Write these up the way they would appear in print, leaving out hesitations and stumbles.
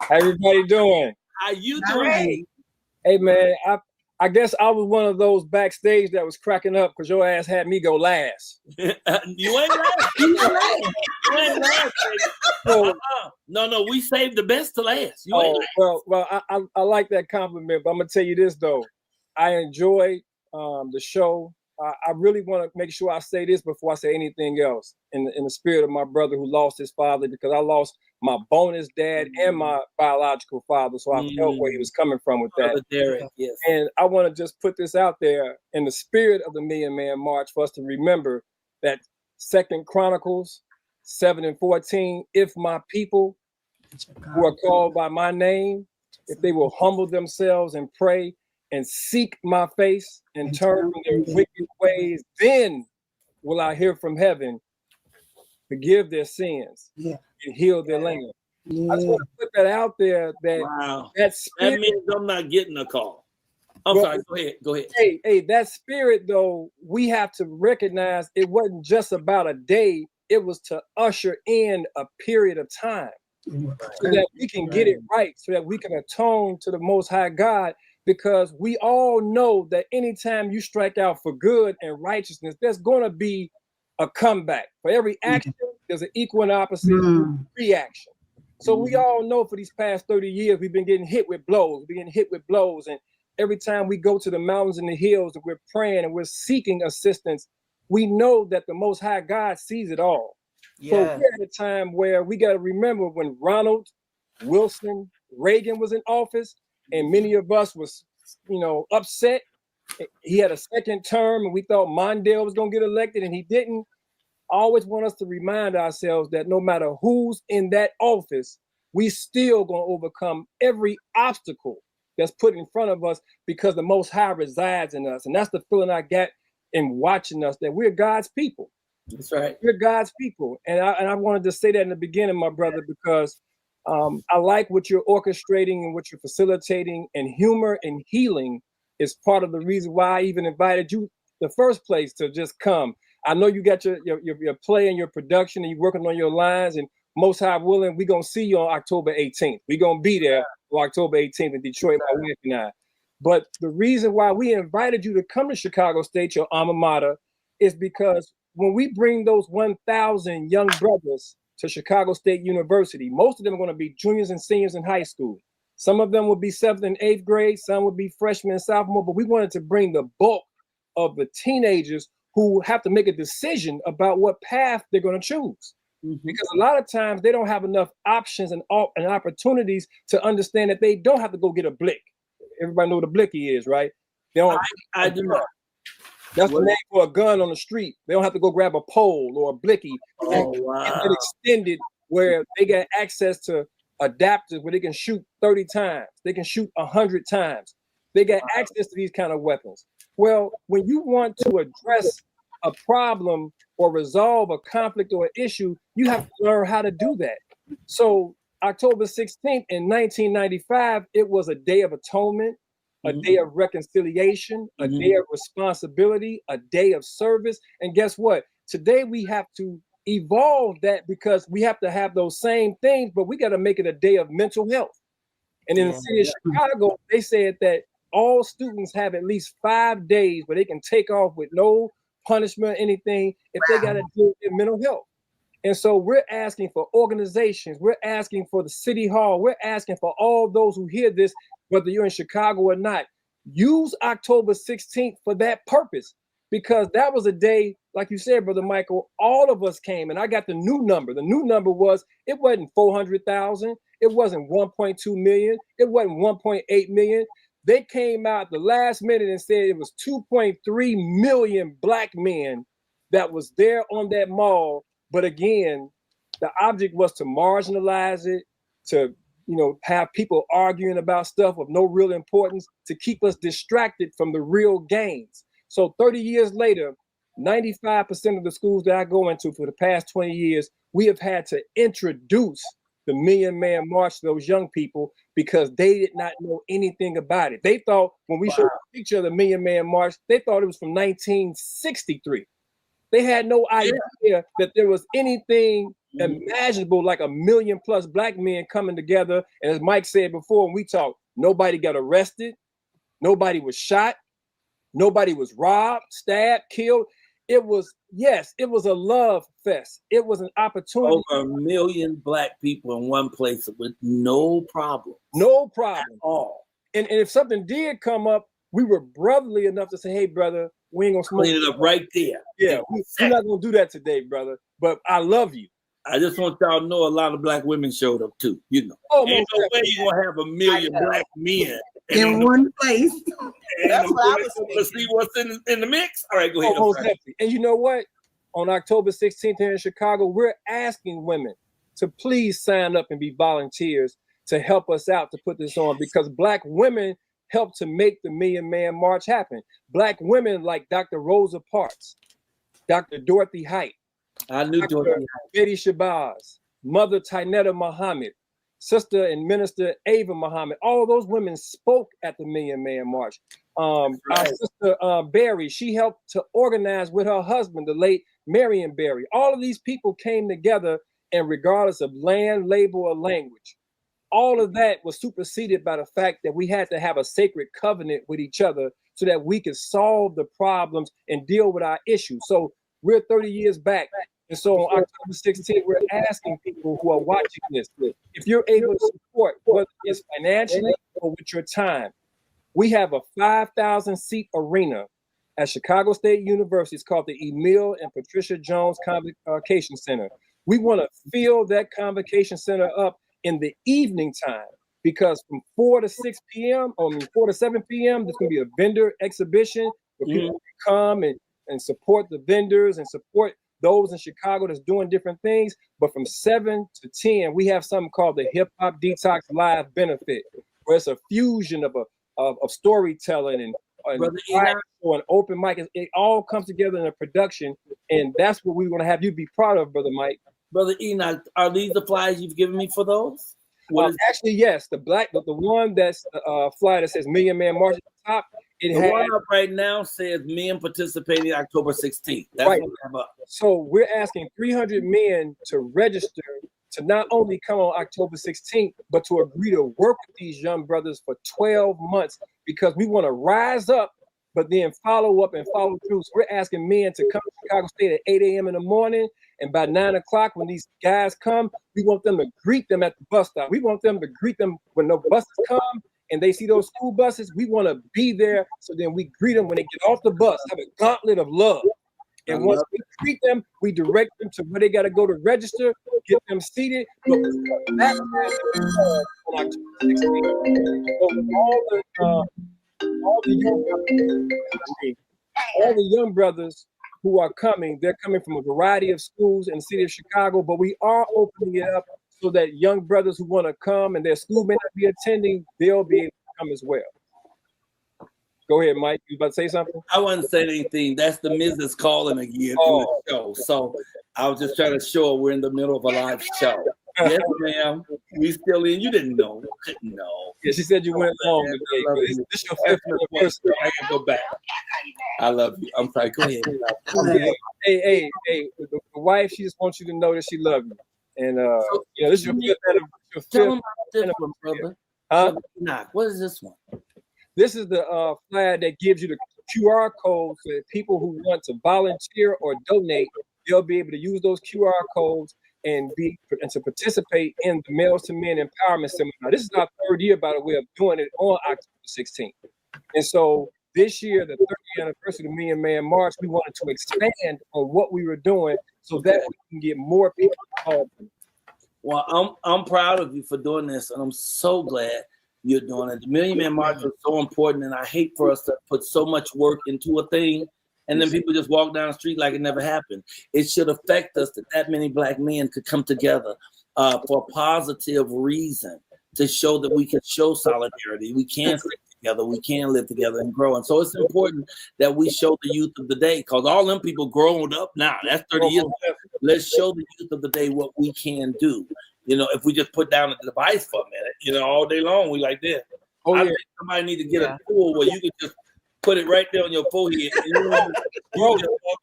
How everybody doing? How you All doing? right. Hey man, I guess I was one of those backstage that was cracking up because your ass had me go last. You ain't last. You know that? You ain't last, baby. So, No, we saved the best to last. You ain't last. well, I like that compliment, but I'm gonna tell you this though. I enjoy the show. I really want to make sure I say this before I say anything else in the spirit of my brother who lost his father, because I lost my bonus dad and my biological father, so I felt where he was coming from with that. Brother Derek, yes. And I want to just put this out there in the spirit of the Million Man March for us to remember that 2 Chronicles 7:14, if my people who are called by my name, if they will humble themselves and pray and seek my face and turn from their wicked ways, then will I hear from heaven, forgive their sins, and heal their land. I just want to put that out there that Wow. that spirit, That means I'm not getting a call. I'm sorry. Go ahead. Hey, that spirit though, we have to recognize it wasn't just about a day, it was to usher in a period of time so that we can get it right, so that we can atone to the Most High God, because we all know that anytime you strike out for good and righteousness, there's going to be a comeback. For every action, there's an equal and opposite reaction. So we all know for these past 30 years, we've been getting hit with blows. And every time we go to the mountains and the hills and we're praying and we're seeking assistance, we know that the Most High God sees it all. So we're at a time where we got to remember when Ronald Wilson Reagan was in office, and many of us was, upset. He had a second term, and we thought Mondale was going to get elected, and he didn't. I always want us to remind ourselves that no matter who's in that office, we still going to overcome every obstacle that's put in front of us, because the Most High resides in us. And that's the feeling I get in watching us, that we're God's people. That's right. We're God's people. And I wanted to say that in the beginning, my brother, because I like what you're orchestrating and what you're facilitating, and humor and healing is part of the reason why I even invited you in the first place to just come. I know you got your play and your production, and you're working on your lines, and Most High willing, we're going to see you on October 18th. We're going to be there on October 18th in Detroit, my wife and I. But the reason why we invited you to come to Chicago State, your alma mater, is because when we bring those 1,000 young brothers to Chicago State University, most of them are going to be juniors and seniors in high school. Some of them will be 7th and 8th grade. Some will be freshmen and sophomore. But we wanted to bring the bulk of the teenagers who have to make a decision about what path they're going to choose. Because a lot of times they don't have enough options and opportunities to understand that they don't have to go get a blick. Everybody know what a blicky is, right? They don't. I do not. That's the name for a gun on the street. They don't have to go grab a pole or a blicky and get it extended, where they get access to adapters where they can shoot 30 times. They can shoot 100 times. They get access to these kind of weapons. Well, when you want to address a problem or resolve a conflict or an issue, you have to learn how to do that. So October 16th in 1995, it was a day of atonement, a day of reconciliation, a day of responsibility, a day of service. And guess what? Today we have to evolve that, because we have to have those same things, but we got to make it a day of mental health. And in the city of Chicago, they said that all students have at least 5 days where they can take off with no punishment or anything if they got to deal with their mental health. And so we're asking for organizations, we're asking for the city hall, we're asking for all those who hear this, whether you're in Chicago or not, use October 16th for that purpose, because that was a day, like you said, Brother Michael, all of us came, and I got the new number. The new number was, it wasn't 400,000, it wasn't 1.2 million, it wasn't 1.8 million. They came out the last minute and said it was 2.3 million black men that was there on that mall. But again, the object was to marginalize it, to have people arguing about stuff of no real importance, to keep us distracted from the real gains. So 30 years later, 95% of the schools that I go into for the past 20 years, we have had to introduce the Million Man March to those young people, because they did not know anything about it. They thought when we showed a picture of the Million Man March, they thought it was from 1963. They had no idea that there was anything imaginable, like 1 million plus black men coming together. And as Mike said before, when we talked, nobody got arrested, nobody was shot, nobody was robbed, stabbed, killed. It was a love fest. It was an opportunity. Over 1 million black people in one place with no problem. No problem at all. And if something did come up, we were brotherly enough to say, hey, brother, we ain't gonna smoke. Clean it up right there. Yeah, we're not gonna do that today, brother. But I love you. I just want y'all to know a lot of black women showed up too. You know, ain't no way you're gonna have 1 million black men in one place. That's what I was thinking. Let's see what's in the mix. All right, go ahead. Most definitely. And you know what? On October 16th here in Chicago, we're asking women to please sign up and be volunteers to help us out to put this on, because black women help to make the Million Man March happen. Black women like Dr. Rosa Parks, Dr. Dorothy Height, I knew Dr. Dorothy Height. Betty Shabazz, Mother Tynetta Muhammad, Sister and Minister Ava Muhammad. All of those women spoke at the Million Man March. Our sister Barry, she helped to organize with her husband, the late Marion Barry. All of these people came together, and regardless of land, label, or language, all of that was superseded by the fact that we had to have a sacred covenant with each other so that we could solve the problems and deal with our issues. So we're 30 years back. And so on October 16th, we're asking people who are watching this, if you're able to support, whether it's financially or with your time, we have a 5,000 seat arena at Chicago State University. It's called the Emil and Patricia Jones Convocation Center. We want to fill that convocation center up in the evening time, because from 4 to 6 p.m., 4 to 7 p.m., there's going to be a vendor exhibition where people can come and support the vendors and support those in Chicago that's doing different things. But from 7 to 10, we have something called the Hip Hop Detox Live Benefit, where it's a fusion of storytelling and open mic. It all comes together in a production, and that's what we're going to have you be proud of, Brother Mike. Brother Enoch, are these the flyers you've given me for those? Actually, yes. The one that's flyer that says Million Man March at the top. The one up right now says men participating October 16th. That's right. What we have up. So we're asking 300 men to register to not only come on October 16th, but to agree to work with these young brothers for 12 months, because we want to rise up, but then follow up and follow through. So we're asking men to come to Chicago State at 8 a.m. in the morning. And by 9 o'clock, when these guys come, we want them to greet them at the bus stop. We want them to greet them when no buses come and they see those school buses. We want to be there, so then we greet them when they get off the bus, have a gauntlet of love. And once we greet them, we direct them to where they got to go to register, get them seated. But that's on October 16th. So all the young brothers who are coming, they're coming from a variety of schools in the city of Chicago, but we are opening it up so that young brothers who want to come and their school may not be attending, they'll be able to come as well. Go ahead, Mike. You about to say something? I wasn't saying anything. That's the Mrs. calling again in the show. So I was just trying to show her we're in the middle of a live show. Yes, ma'am. We still in. You didn't know. Couldn't know. Yeah, she said you went long today. This your fifth anniversary. I can go back. I love you. I'm sorry. Go ahead. Hey. The wife, she just wants you to know that she loves you. And this is your fifth anniversary. Tell them about this one, brother. Enoch, what is this one? This is the flyer that gives you the QR code so that people who want to volunteer or donate, they'll be able to use those QR codes and to participate in the Males to Men Empowerment Seminar. This is our third year, by the way, of doing it on October 16th. And so this year, the 30th anniversary of the Million Man March, we wanted to expand on what we were doing so that we can get more people involved. Well, I'm proud of you for doing this, and I'm so glad you're doing it. The Million Man March is so important, and I hate for us to put so much work into a thing and then people just walk down the street like it never happened. It should affect us that many black men could come together for a positive reason to show that we can show solidarity. We can stick together. We can live together and grow. And so it's important that we show the youth of the day, because all them people grown up now. That's 30 years ago. Let's show the youth of the day what we can do. You know, if we just put down the device for a minute, all day long, we like this. I think somebody need to get a tool where you can just put it right there on your forehead and you just walk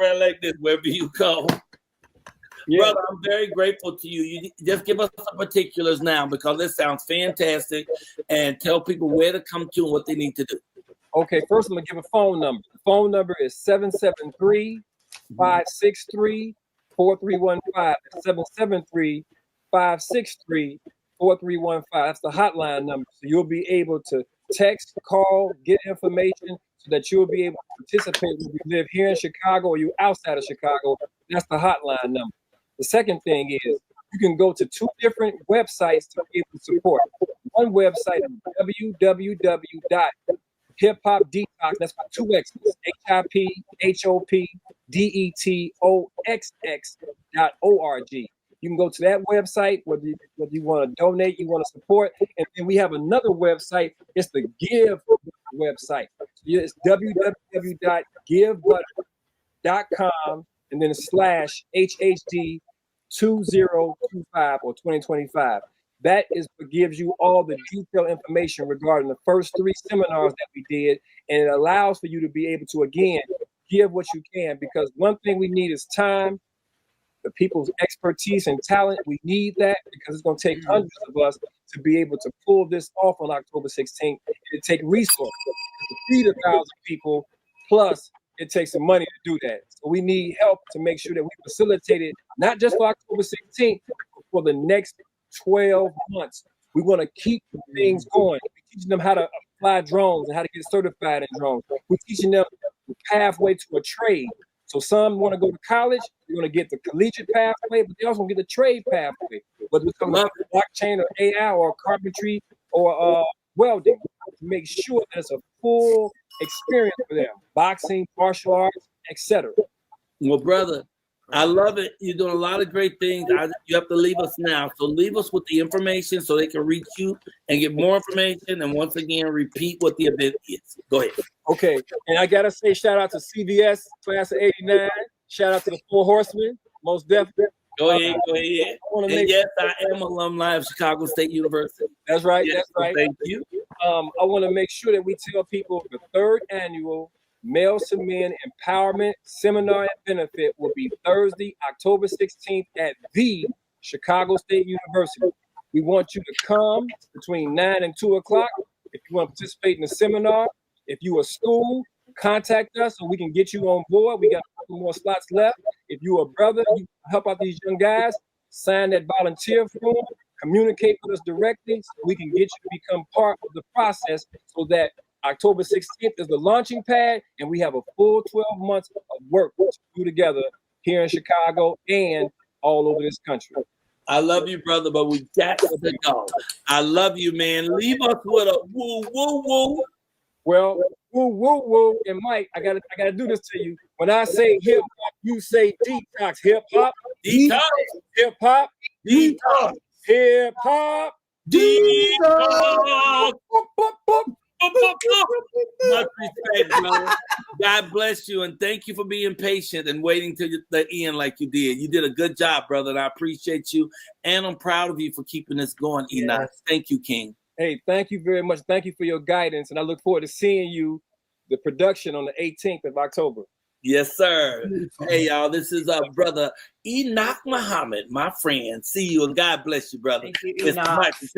around like this wherever you go. Yeah. Brother, I'm very grateful to you. You just give us the particulars now because this sounds fantastic, and tell people where to come to and what they need to do. Okay, first I'm gonna give a phone number. The phone number is 773-563-4315. 773-563-4315. That's the hotline number. So you'll be able to text, call, get information so that you'll be able to participate when you live here in Chicago or you outside of Chicago. That's the hotline number. The second thing is you can go to 2 different websites to be able to support. One website is www.hiphopdetox, that's for 2 X's, hiphopdetox.org. You can go to that website, whether you want to donate, you want to support, and then we have another website. It's the Give website. It's www.givebutter.com and then /HHD 2025 or 2025. That is what gives you all the detailed information regarding the first 3 seminars that we did, and it allows for you to be able to, again, give what you can, because one thing we need is time, the people's expertise and talent. We need that because it's going to take hundreds of us to be able to pull this off on October 16th. It takes resources to feed 1,000 people, plus it takes some money to do that. So we need help to make sure that we facilitate it, not just for October 16th, but for the next 12 months. We want to keep things going. We're teaching them how to fly drones and how to get certified in drones. We're teaching them the pathway to a trade. So some want to go to college, they're going to get the collegiate pathway, but they also want to get the trade pathway, whether it's about blockchain or AI or carpentry or welding, to make sure that it's a full experience for them, boxing, martial arts, etc. Well, brother, I love it. You're doing a lot of great things. You have to leave us now. So leave us with the information so they can reach you and get more information. And once again, repeat what the event is. Go ahead. Okay. And I got to say shout out to CVS, class of 89. Shout out to the 4 Horsemen, most definitely. Go ahead. And yes, I am alumni of Chicago State University. That's right. Yes, that's right. Thank you. I want to make sure that we tell people the 3rd annual Males to Men Empowerment Seminar and Benefit will be Thursday, October 16th at the Chicago State University. We want you to come between 9 and 2 o'clock. If you want to participate in the seminar, if you're a school, contact us so we can get you on board. We got a couple more slots left. If you're a brother, you help out these young guys, sign that volunteer form, communicate with us directly so we can get you to become part of the process so that October 16th is the launching pad, and we have a full 12 months of work to do together here in Chicago and all over this country. I love you, brother, but we got to go. I love you, man. Leave us with a woo, woo, woo. Well, woo, woo, woo. And Mike, I gotta do this to you. When I say hip hop, you say detox. Hip hop, Detox. Hip hop, Detox. Hip hop, Detox. Much respect, brother. God bless you, and thank you for being patient and waiting till the end like you did. You did a good job, brother, and I appreciate you, and I'm proud of you for keeping this going, Enoch. Yes. Thank you, King. Hey, thank you very much. Thank you for your guidance, and I look forward to seeing you, the production on the 18th of October. Yes, sir. Hey, y'all, this is brother Enoch Muhammad, my friend. See you, and God bless you, brother. Thank you, Enoch.